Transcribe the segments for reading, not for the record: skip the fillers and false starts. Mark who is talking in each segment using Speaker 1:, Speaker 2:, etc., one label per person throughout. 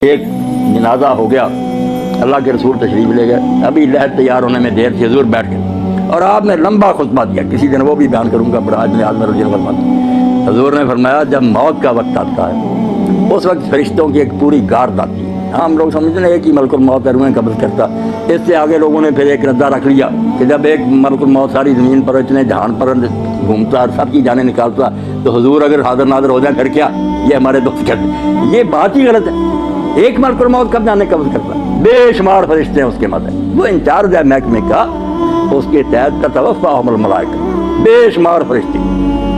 Speaker 1: ایک جنازہ ہو گیا، اللہ کے رسول تشریف لے گئے، ابھی لحد تیار ہونے میں دیر تھی، حضور بیٹھ گئے اور آپ نے لمبا خطبہ دیا، کسی دن وہ بھی بیان کروں گا، براج میں آج رضی اللہ عنہ۔ حضور نے فرمایا جب موت کا وقت آتا ہے اس وقت فرشتوں کی ایک پوری گارد آتی ہے۔ ہم لوگ سمجھتے ہیں ایک ہی ملک الموت ہے، روحیں قبض کرتا، اس سے آگے لوگوں نے پھر ایک ردہ رکھ لیا کہ جب ایک ملک الموت ساری زمین پر اتنے جہان پر گھومتا اور سب کی جانیں نکالتا تو حضور اگر حاضر ناظر ہو جائے پھر کیا؟ یہ ہمارے دوست کرتے، یہ بات ہی غلط ہے۔ ایک ملک الموت کب جانے قبض کرتا، بے شمار فرشتے ہیں اس کے مدد، وہ انچارج ہے محکمے کا، اس کے تحت تتوفاہم الملائکہ، بے شمار فرشتے۔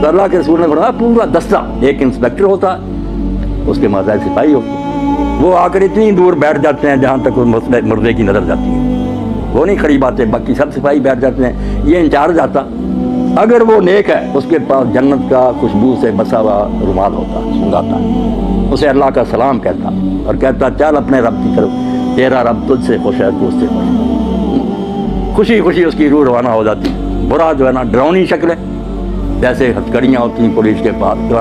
Speaker 1: تو اللہ کے رسول نے فرمایا پورا دستہ، ایک انسپیکٹر ہوتا اس کے ماتحت سپاہی ہوتے، وہ آ کر اتنی دور بیٹھ جاتے ہیں جہاں تک مردے کی نظر جاتی ہے، وہ نہیں قریب آتے، باقی سب سپاہی بیٹھ جاتے ہیں، یہ انچارج آتا، اگر وہ نیک ہے اس کے پاس جنت کا خوشبو سے بسا ہوا رومال ہوتا، سنگاتا، اسے اللہ کا سلام کہتا اور کہتا چل اپنے رب کی طرف، تیرا رب تجھ سے خوش ہے تو اس سے خوش ہے۔ خوشی خوشی اس کی روح روانہ ہو جاتی۔ برا جو ہے نا ڈراؤنی شکلیں جیسے ہتھکڑیاں ہوتی ہیں پولیس کے پاس،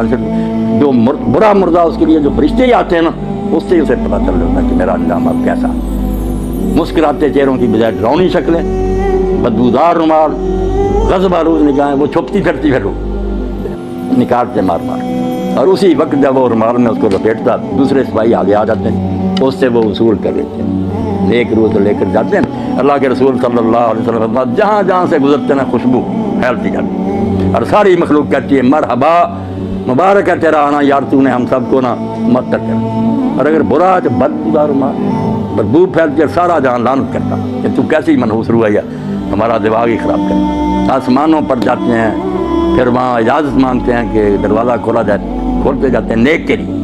Speaker 1: جو برا مردہ اس کے لیے جو فرشتے ہی آتے ہیں نا اس سے اسے پتہ چل جاتا ہے کہ میرا انجام اب کیسا۔ مسکراتے چہروں کی بجائے ڈراؤنی شکلیں، بدبودار رومال، غضب آلود نگاہیں، وہ چھپتی پھرتی پھر نکالتے مار مار، اور اسی وقت جب وہ رومال میں اس کو لپیٹتا دوسرے سپاہی آگے آ جاتے ہیں، اس سے وہ وصول کر لیتے ہیں، نیک روح سے لے کر جاتے ہیں۔ اللہ کے رسول صلی اللہ علیہ وسلم جہاں جہاں سے گزرتے ہیں روشبو پھیلتی جاتی اور ساری مخلوق کہتی ہے مرحبا، مبارک ہے تیرا آنا یار، تو نے ہم سب کو نا مت کر۔ اور اگر برا ہے تو بدبودار رومال، بدبو پھیلتی ہے، سارا جہاں لعنت کرتا کہ تو کیسی منحوس روح ہے، ہمارا دماغ ہی خراب کرے۔ آسمانوں پر جاتے ہیں، پھر وہاں اجازت مانگتے ہیں کہ دروازہ کھولا جائے، کھولتے جاتے ہیں نیک کے لیے،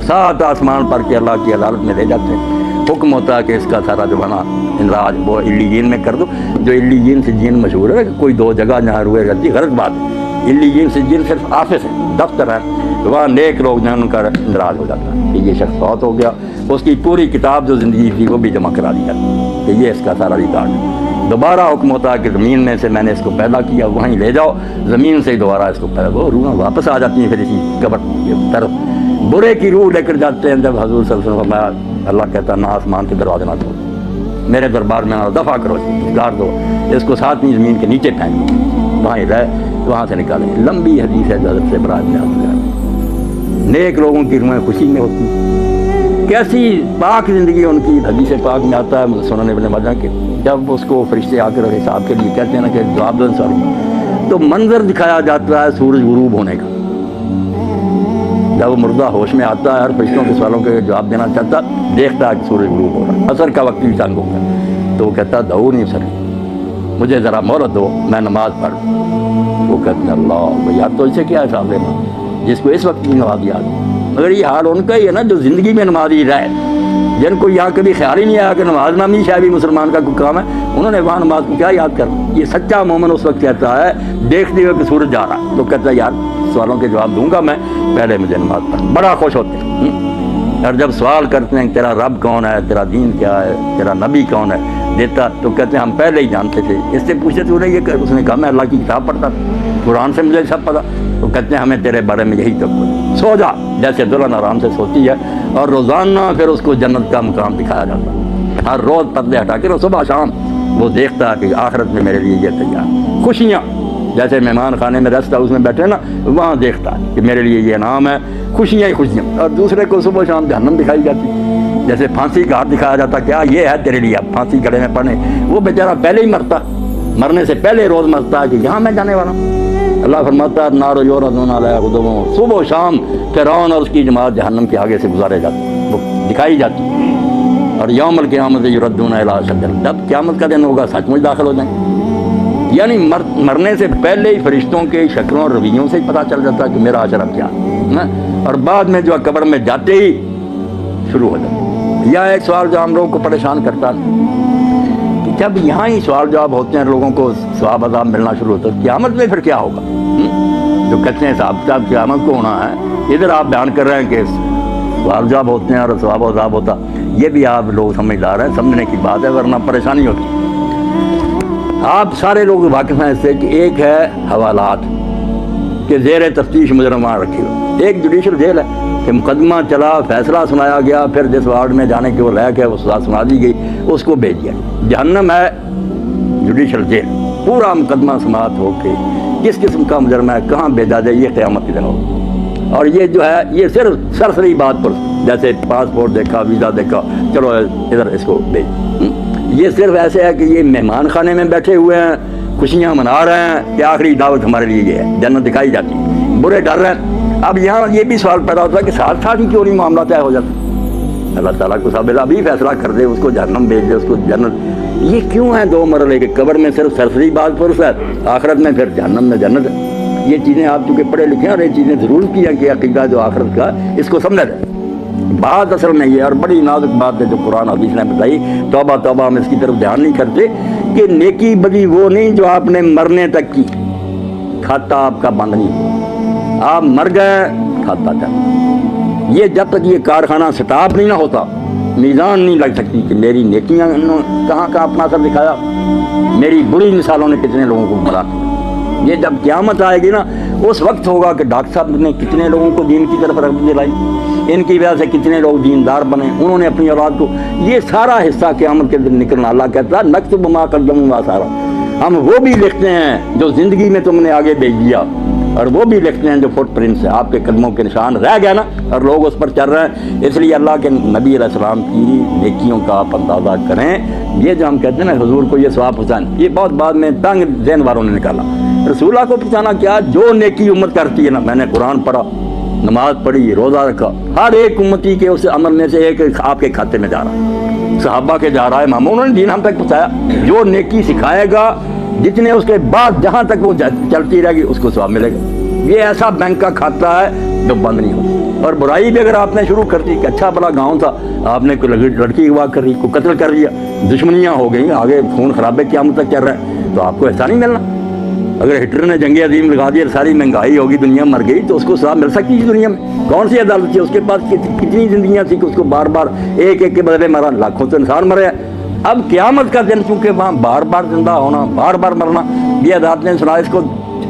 Speaker 1: 7 آسمان پر کے اللہ کی عدالت میں لے جاتے ہیں۔ حکم ہوتا ہے کہ اس کا سارا جو بنا اندراج وہ علیین میں کر دو، جو علیین سے جین مشہور ہے کہ کوئی 2 جگہ جہاں روئے رہتی، غلط بات ہے۔ علیین سے جین صرف آفس ہے، دفتر ہے، وہاں نیک لوگ جو ہیں ان کا اندراج ہو جاتا ہے کہ یہ شخص فوت ہو گیا، اس کی پوری کتاب جو زندگی تھی وہ بھی جمع کرا دی جاتی ہے کہ یہ اس کا سارا ریکارڈ ہے۔ دوبارہ حکم ہوتا ہے کہ زمین میں سے میں نے اس کو پیدا کیا، وہیں لے جاؤ، زمین سے ہی دوبارہ اس کو پیدا، وہ روح واپس آ جاتی ہیں پھر اسی قبر کی طرف۔ برے کی روح لے کر جاتے ہیں، جب حضور صلی اللہ علیہ وسلم اللہ کہتا نہ آسمان کے دروازے نہ دو، میرے دربار میں نہ دفع کرو، گار دو، اس کو 7ویں زمین کے نیچے پھینک دو، وہاں رہ، وہاں سے نکالیں۔ لمبی حدیث ہے جو حضرت سے براج میں آتا ہے۔ نیک لوگوں کی روحیں خوشی میں ہوتی ہیں، کیسی پاک زندگی ان کی، حدیث پاک میں آتا ہے سنن ابن ماجہ کے، جب اس کو فرشتے آ کر حساب کے لیے کہتے ہیں نا کہ جواب دو سوال، تو منظر دکھایا جاتا ہے سورج غروب ہونے کا۔ جب وہ مردہ ہوش میں آتا ہے، ہر فرشتوں کے سوالوں کے جواب دینا چاہتا، دیکھتا ہے کہ سورج غروب ہو رہا ہے، عصر کا وقت بھی تنگ ہو گیا، تو وہ کہتا دعو نہیں سر، مجھے ذرا مہلت دو، میں نماز پڑھ۔ وہ کہتے ہیں اللہ یار تو اسے کیا حساب لینا جس کو اس وقت کی نماز یاد، مگر یہ حال ان کا ہی ہے نا جو زندگی میں نمازی رہے، جن کو یہاں کبھی خیال ہی نہیں آیا کہ نماز نامی شاید بھی مسلمان کا کوئی کام ہے، انہوں نے وہاں نماز کو کیا یاد کر۔ یہ سچا مومن اس وقت کہتا ہے دیکھتے ہوئے کہ سورج جا رہا، تو کہتا ہے یار سوالوں کے جواب دوں گا میں، پہلے مجھے نماز پڑھ، بڑا خوش ہوتے ہیں۔ اور جب سوال کرتے ہیں تیرا رب کون ہے، تیرا دین کیا ہے، تیرا نبی کون ہے، دیتا تو کہتے ہیں ہم پہلے ہی جانتے تھے، اس سے پوچھتے تو نہیں، یہ اس نے کہا میں اللہ کی کتاب پڑھتا تھا، قرآن سے مجھے سب پتا، تو کہتے ہیں ہمیں تیرے بارے میں یہی تک سو جا، جیسے دلہن آرام سے سوتی ہے، اور روزانہ پھر اس کو جنت کا مقام دکھایا جاتا ہے، ہر روز پردے ہٹا کے صبح شام وہ دیکھتا ہے کہ آخرت میں میرے لیے یہ تیار خوشیاں، جیسے مہمان خانے میں ریسٹ ہاؤس میں بیٹھے نا، وہاں دیکھتا ہے کہ میرے لیے یہ انعام ہے، خوشیاں ہی خوشیاں، اور دوسرے کو صبح شام جہنم دکھائی جاتی، جیسے پھانسی کا ہاتھ دکھایا جاتا، کیا یہ ہے تیرے لیے، اب پھانسی گڑے میں پڑے، وہ بیچارہ پہلے ہی مرتا، مرنے سے پہلے روز مرتا ہے کہ یہاں میں جانے والا ہوں۔ اللہ فرماتا ہے نار یعرضون علیہا غدوا، صبح و شام فرعون اور اس کی جماعت جہنم کے آگے سے گزارے جاتے، وہ دکھائی جاتی، اور یوم القیامت یردون الی اشد العذاب، جب قیامت کا دن ہوگا سچ مچ داخل ہو جائیں، یعنی مرنے سے پہلے ہی فرشتوں کے شکلوں اور رویوں سے ہی پتہ چل جاتا ہے کہ میرا اجر اب کیا ہے، اور بعد میں جو قبر میں جاتے ہی شروع ہو جاتا ہے۔ یا ایک سوال جو ہم لوگوں کو پریشان کرتا ہے کہ جب یہاں ہی سوال جواب ہوتے ہیں، لوگوں کو ثواب عذاب ملنا شروع ہوتا ہے، قیامت میں پھر کیا ہوگا؟ جو کہتے ہیں صاحب کتاب قیامت کو ہونا ہے، ادھر آپ بیان کر رہے ہیں کہ سوال جواب ہوتے ہیں اور ثواب عذاب ہوتا، یہ بھی آپ لوگ سمجھدار ہیں، سمجھنے کی بات ہے، ورنہ پریشانی ہوتی۔ آپ سارے لوگ واقف ہیں اس سے کہ ایک ہے حوالات کے زیر تفتیش مجرمان رکھے ہوئے، ایک جوڈیشل جیل ہے، کہ مقدمہ چلا، فیصلہ سنایا گیا، پھر جس وارڈ میں جانے کی وہ لائق ہے وہ سزا سنا دی گئی، اس کو بھیج دیا۔ جہنم ہے جوڈیشل جیل، پورا مقدمہ سماعت ہو کے کس قسم کا مجرم ہے کہاں بھیجا جائے، یہ قیامت کے دن ہوگا۔ اور یہ جو ہے یہ صرف سرسری بات پر، جیسے پاسپورٹ دیکھا، ویزا دیکھا، چلو ادھر اس کو بھیج، یہ صرف ایسے ہے کہ یہ مہمان خانے میں بیٹھے ہوئے ہیں، خوشیاں منا رہے ہیں کہ آخری دعوت ہمارے لیے یہ ہے، جنت دکھائی جاتی ہے، برے ڈر رہے ہیں۔ اب یہاں یہ بھی سوال پیدا ہوتا ہے کہ ساتھ ساتھ ہی کیوں نہیں معاملہ طے ہو جاتا؟ اللہ تعالیٰ کو صاحب ابھی فیصلہ کر دے، اس کو جہنم بھیج دے، اس کو جنت۔ یہ کیوں ہے دو مرحلے کے؟ قبر میں صرف سرسری بات پرس ہے، آخرت میں پھر جہنم میں جنت ہے۔ یہ چیزیں آپ چونکہ پڑھے لکھے ہیں اور یہ چیزیں ضرور کی ہیں کہ عقیدہ جو آخرت کا اس کو سمجھا جائے۔ بات اصل میں یہ اور بڑی نازک بات ہے جو قرآن حدیث نے بتائی، توبہ توبہ ہم اس کی طرف دھیان نہیں کرتے کہ نیکی بدی وہ نہیں جو آپ نے مرنے تک کی، کھاتا آپ کا بند نہیں ہوا، آپ مر گئے کھاتا چل۔ یہ جب تک یہ کارخانہ سٹاپ نہیں نہ ہوتا، میزان نہیں لگ سکتی کہ میری نیکیاں کہاں کہاں اپنا اثر دکھایا، میری بری مثالوں نے کتنے لوگوں کو گمراہ کیا۔ یہ جب قیامت آئے گی نا، اس وقت ہوگا کہ ڈاکٹر صاحب نے کتنے لوگوں کو دین کی طرف رغبت دلائی، ان کی وجہ سے کتنے لوگ دیندار بنے، انہوں نے اپنی اولاد کو، یہ سارا حصہ قیامت کے دن نکلنا۔ اللہ کہتا ہے نکتب ما قدموا وآثارا، ہم وہ بھی لکھتے ہیں جو زندگی میں تم نے آگے بھیج دیا، اور وہ بھی لکھتے ہیں جو فٹ پرنٹس ہے، آپ کے قدموں کے نشان رہ گیا نا، اور لوگ اس پر چل رہے ہیں۔ اس لیے اللہ کے نبی علیہ السلام کی نیکیوں کا آپ اندازہ کریں۔ یہ جو ہم کہتے ہیں نا حضور کو یہ ثواب حسین، یہ بہت بعد میں تنگ ذہن والوں نے نکالا۔ رسول اللہ کو پہچانا کیا؟ جو نیکی امت کرتی ہے نا، میں نے قرآن پڑھا، نماز پڑھی، روزہ رکھا، ہر ایک امتی کے اس عمل میں سے ایک آپ کے کھاتے میں جا رہا ہے، صحابہ کے جا رہا ہے، امام انہوں نے دین ہم تک پہنچایا۔ جو نیکی سکھائے گا، جتنے اس کے بعد جہاں تک وہ چلتی رہے گی اس کو ثواب ملے گا۔ یہ ایسا بینک کا کھاتا ہے جو بند نہیں ہوتا۔ اور برائی بھی اگر آپ نے شروع کر دی کہ اچھا بڑا گاؤں تھا، آپ نے کوئی لڑکی اغوا کر دی، کوئی قتل کر دیا، دشمنیاں ہو گئیں، آگے خون خرابے قیامت تک چل رہے ہیں، تو آپ کو ایسا نہیں ملنا۔ اگر ہٹلر نے جنگ عظیم لگا دی اور ساری مہنگائی ہوگی، دنیا مر گئی، تو اس کو سزا مل سکتی ہے دنیا میں؟ کون سی عدالت تھی؟ اس کے پاس کتنی زندگیاں تھیں کہ اس کو بار بار ایک ایک کے بدلے مرا، لاکھوں تو انسان مرے ہیں۔ اب قیامت کا دن چونکہ وہاں بار بار زندہ ہونا، بار بار مرنا، یہ عدالت نے سنا اس کو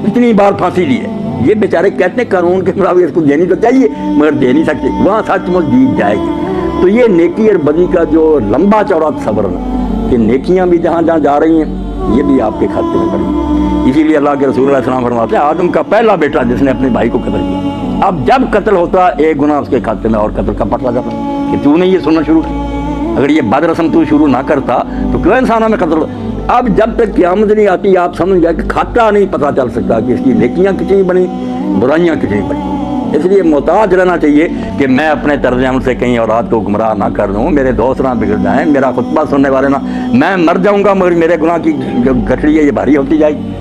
Speaker 1: اتنی بار پھانسی دی ہے۔ یہ بیچارے کہتے ہیں قانون کے مطابق اس کو دینی تو چاہیے مگر دے نہیں سکتے، وہاں سچ مچ دی جائے گی۔ تو یہ نیکی اور بدی کا جو لمبا چوڑا تصور ہے کہ نیکیاں بھی جہاں جہاں جا رہی ہیں، یہ بھی آپ کے کھاتے میں پڑی۔ اسی لیے اللہ کے رسول علیہ السلام فرماتے ہیں آدم کا پہلا بیٹا جس نے اپنے بھائی کو قتل کیا، اب جب قتل ہوتا ایک گناہ اس کے کھاتے میں اور قتل کا پڑتا جاتا کہ تو نے یہ سننا شروع کی، اگر یہ بد رسم تو شروع نہ کرتا تو کیوں انسانوں میں قتل ہوتا؟ اب جب تک قیامت نہیں آتی آپ سمجھ جائے کہ کھاتا نہیں پتہ چل سکتا کہ اس کی نیکیاں کتنی بنی، برائیاں کتنی بنی۔ اس لیے محتاج رہنا چاہیے کہ میں اپنے طرز عمل سے کہیں اولاد کو گمراہ نہ کر دوں، میرے دوست نہ بگڑ جائیں، میرا خطبہ سننے والے نہ، میں مر جاؤں گا مگر میرے گناہ کی جو گٹھڑی ہے یہ بھاری ہوتی جائے گی۔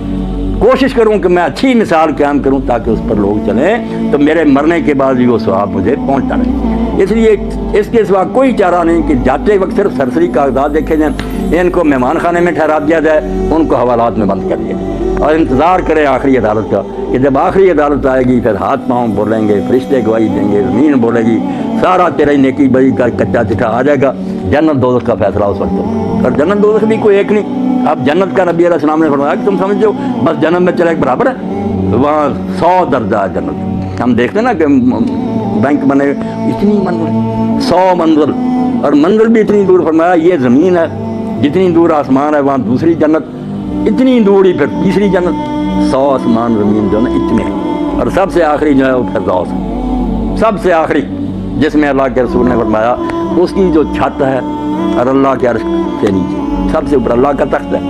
Speaker 1: کوشش کروں کہ میں اچھی مثال قائم کروں تاکہ اس پر لوگ چلیں، تو میرے مرنے کے بعد بھی وہ ثواب مجھے پہنچتا رہے۔ اس لیے اس کے سوا کوئی چارہ نہیں کہ جاتے وقت صرف سرسری کاغذات دیکھے جائیں، ان کو مہمان خانے میں ٹھہرا دیا جائے، ان کو حوالات میں بند کر دیا جائے، اور انتظار کریں آخری عدالت کا کہ جب آخری عدالت آئے گی پھر ہاتھ پاؤں بولیں گے، فرشتے گواہی دیں گے، زمین بولے گی، سارا تیرے نیکی بڑی کا کچا چٹھا آ جائے گا، جنت دوزخ کا فیصلہ اس وقت ہوگا۔ اور جنت دوزخ بھی کوئی ایک نہیں۔ اب جنت کا نبی علیہ السلام نے فرمایا کہ تم سمجھو بس جنت میں چلے ایک برابر ہے، وہاں 100 درجہ ہے جنت۔ ہم دیکھتے ہیں نا کہ بینک بنے اتنی منزل، 100 منزل، اور منزل بھی اتنی دور، فرمایا یہ زمین ہے جتنی دور آسمان ہے وہاں دوسری جنت، اتنی دور ہی پھر تیسری جنت، 100 آسمان زمین جو ہے نا اتنے ہیں، اور سب سے آخری جو ہے وہ فردوس ہے، سب سے آخری، جس میں اللہ کے رسول نے فرمایا اس کی جو چھت ہے اور اللہ کے عرش سے نیچے سب سے اوپر اللہ کا تخت ہے،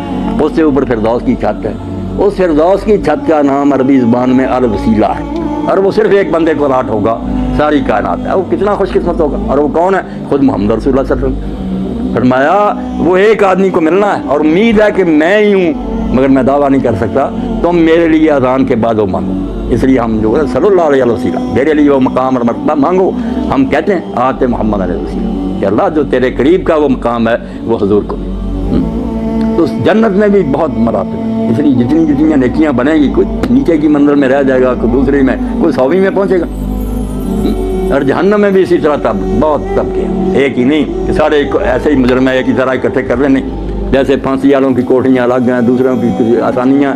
Speaker 1: اس سے اوپر فردوس کی چھت ہے، اس فردوس کی چھت کا نام عربی زبان میں الوسیلہ ہے، اور وہ صرف ایک بندے کو الاٹ ہوگا ساری کائنات ہے۔ وہ کتنا خوش قسمت ہوگا، اور وہ کون ہے؟ خود محمد رسول اللہ صلی اللہ علیہ وسلم۔ فرمایا وہ ایک آدمی کو ملنا ہے، اور امید ہے کہ میں ہی ہوں مگر میں دعویٰ نہیں کر سکتا، تم میرے لیے اذان کے بعد وہ مانگو۔ اس لیے ہم جو ہے صلی اللہ علیہ وسلم میرے لیے وہ مقام اور مرتبہ مانگو، ہم کہتے ہیں آتے محمد علیہ وسلم کہ اللہ جو تیرے قریب کا وہ مقام ہے وہ حضور کو۔ تو جنت میں بھی بہت مراتب ہے، اس لیے جتنی جتنی نیکیاں بنیں گی، کوئی نیچے کی منزل میں رہ جائے گا، کوئی دوسری میں، کوئی 100ویں میں پہنچے گا، اور جہنم میں بھی اسی طرح بہت طبقے ہیں، ایک ہی نہیں کہ سارے ایسے ہی مجرم ایک ہی طرح اکٹھے کر لیں، نہیں، جیسے پھانسی والوں کی کوٹھیاں الگ ہیں، دوسروں کی آسانیاں،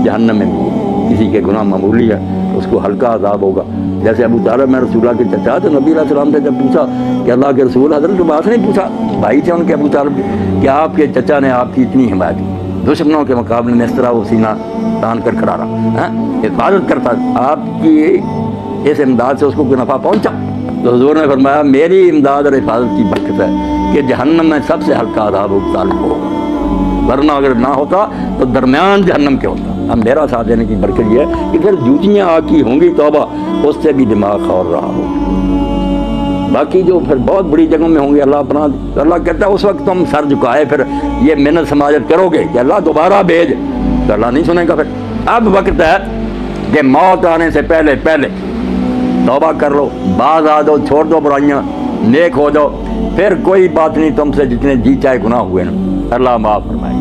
Speaker 1: جہنم میں بھی کسی کے گناہ معمولی ہے اس اس کو ہلکا عذاب ہوگا. جیسے ابو طالب میں رسول اللہ کے چچا تھے, نبی علیہ السلام سے جب پوچھا کہ اللہ کے رسول, حضرت عباس نے پوچھا, بھائی تھے ان کے ابو طالب, کہ آپ کے چچا نے آپ کی اتنی حمایت کی, دشمنوں کے مقابلے میں اس طرح وہ سینہ تان کر کھڑا رہا, حفاظت کرتا, آپ کی اس امداد سے اس کو کوئی نفع پہنچا؟ تو حضور نے فرمایا میری امداد اور حفاظت کی برکت ہے کہ جہنم میں سب سے ہلکا عذاب ابو طالب کو ہوگا, ورنہ اگر نہ ہوتا تو درمیان جہنم کے ہوتا. اب میرا ساتھ دینے کی برکت یہ ہے کہ پھر جوتیاں آ کی ہوں گی توبہ, اس سے بھی دماغ اور رہا ہوگا. باقی جو پھر بہت بڑی جگہوں میں ہوں گے اللہ اپنا, اللہ کہتا ہے اس وقت تم سر جھکائے پھر یہ منت سماجت کرو گے کہ اللہ دوبارہ بھیج, تو اللہ نہیں سنے گا. پھر اب وقت ہے کہ موت آنے سے پہلے پہلے توبہ کر لو, باز آ دو, چھوڑ دو برائیاں, نیک ہو جاؤ, پھر کوئی بات نہیں, تم سے جتنے جی چاہے گناہ ہوئے نا اللہ معاف فرمائے.